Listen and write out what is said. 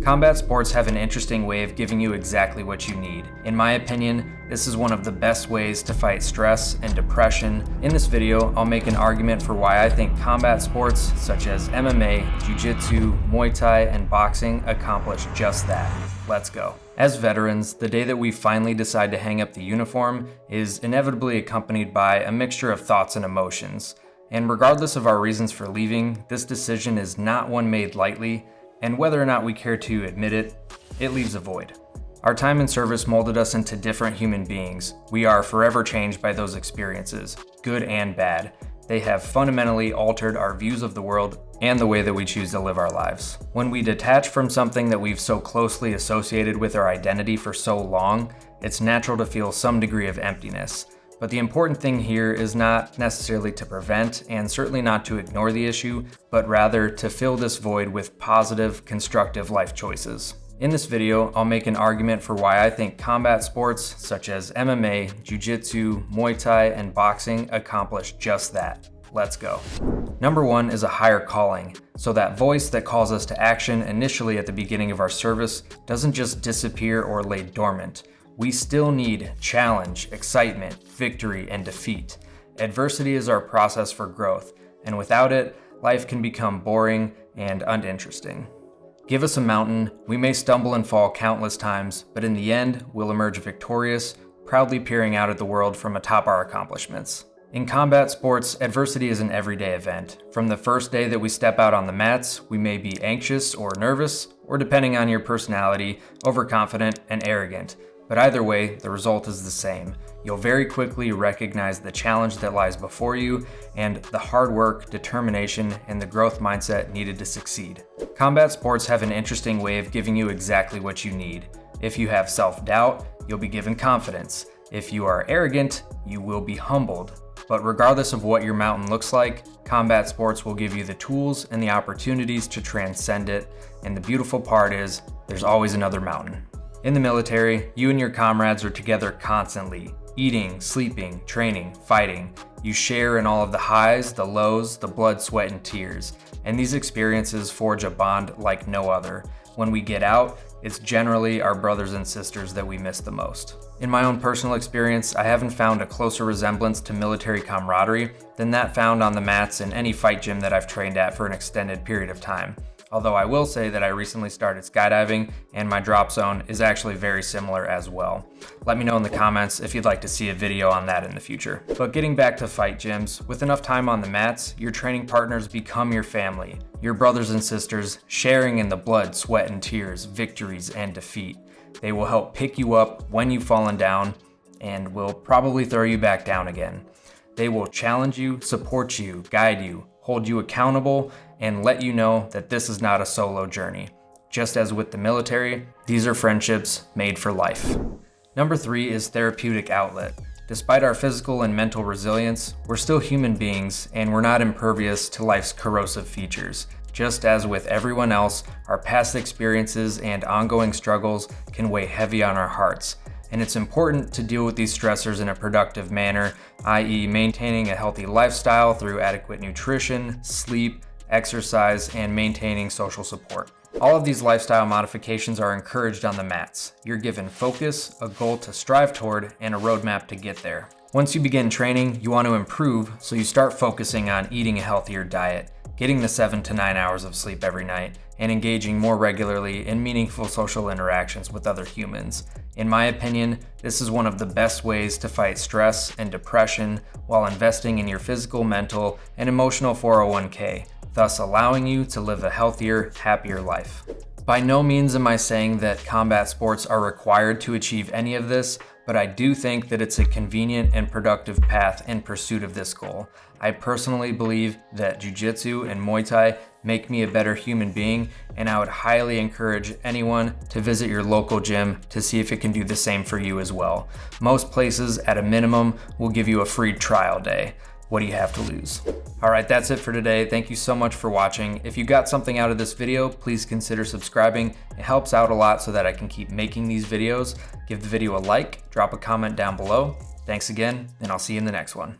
Combat sports have an interesting way of giving you exactly what you need. In my opinion, this is one of the best ways to fight stress and depression. In this video, I'll make an argument for why I think combat sports such as MMA, jiu-jitsu, Muay Thai, and boxing accomplish just that. Let's go. As veterans, the day that we finally decide to hang up the uniform is inevitably accompanied by a mixture of thoughts and emotions. And regardless of our reasons for leaving, this decision is not one made lightly, and whether or not we care to admit it, it leaves a void. Our time in service molded us into different human beings. We are forever changed by those experiences, good and bad. They have fundamentally altered our views of the world and the way that we choose to live our lives. When we detach from something that we've so closely associated with our identity for so long, it's natural to feel some degree of emptiness. But the important thing here is not necessarily to prevent and certainly not to ignore the issue, but rather to fill this void with positive, constructive life choices. In this video, I'll make an argument for why I think combat sports such as MMA, jiu-jitsu, Muay Thai, and boxing accomplish just that. Let's go. Number one is a higher calling. So that voice that calls us to action initially at the beginning of our service doesn't just disappear or lay dormant. We still need challenge, excitement, victory, and defeat. Adversity is our process for growth, and without it, life can become boring and uninteresting. Give us a mountain, we may stumble and fall countless times, but in the end, we'll emerge victorious, proudly peering out at the world from atop our accomplishments. In combat sports, adversity is an everyday event. From the first day that we step out on the mats, we may be anxious or nervous, or depending on your personality, overconfident and arrogant. But either way, the result is the same. You'll very quickly recognize the challenge that lies before you and the hard work, determination, and the growth mindset needed to succeed. Combat sports have an interesting way of giving you exactly what you need. If you have self-doubt, you'll be given confidence. If you are arrogant, you will be humbled. But regardless of what your mountain looks like, combat sports will give you the tools and the opportunities to transcend it. And the beautiful part is, there's always another mountain. In the military, you and your comrades are together constantly, eating, sleeping, training, fighting. You share in all of the highs, the lows, the blood, sweat, and tears. And these experiences forge a bond like no other. When we get out, it's generally our brothers and sisters that we miss the most. In my own personal experience, I haven't found a closer resemblance to military camaraderie than that found on the mats in any fight gym that I've trained at for an extended period of time. Although I will say that I recently started skydiving and my drop zone is actually very similar as well. Let me know in the comments if you'd like to see a video on that in the future. But getting back to fight gyms, with enough time on the mats, your training partners become your family, your brothers and sisters, sharing in the blood, sweat, and tears, victories, and defeat. They will help pick you up when you've fallen down and will probably throw you back down again. They will challenge you, support you, guide you, hold you accountable, and let you know that this is not a solo journey. Just as with the military, these are friendships made for life. Number three is therapeutic outlet. Despite our physical and mental resilience, we're still human beings and we're not impervious to life's corrosive features. Just as with everyone else, our past experiences and ongoing struggles can weigh heavy on our hearts. And it's important to deal with these stressors in a productive manner, i.e. maintaining a healthy lifestyle through adequate nutrition, sleep, exercise, and maintaining social support. All of these lifestyle modifications are encouraged on the mats. You're given focus, a goal to strive toward, and a roadmap to get there. Once you begin training, you want to improve, so you start focusing on eating a healthier diet, getting the 7 to 9 hours of sleep every night, and engaging more regularly in meaningful social interactions with other humans. In my opinion, this is one of the best ways to fight stress and depression while investing in your physical, mental, and emotional 401k, thus allowing you to live a healthier, happier life. By no means am I saying that combat sports are required to achieve any of this, but I do think that it's a convenient and productive path in pursuit of this goal. I personally believe that jiu-jitsu and Muay Thai make me a better human being, and I would highly encourage anyone to visit your local gym to see if it can do the same for you as well. Most places, at a minimum, will give you a free trial day. What do you have to lose? All right, that's it for today. Thank you so much for watching. If you got something out of this video, please consider subscribing. It helps out a lot so that I can keep making these videos. Give the video a like, drop a comment down below. Thanks again, and I'll see you in the next one.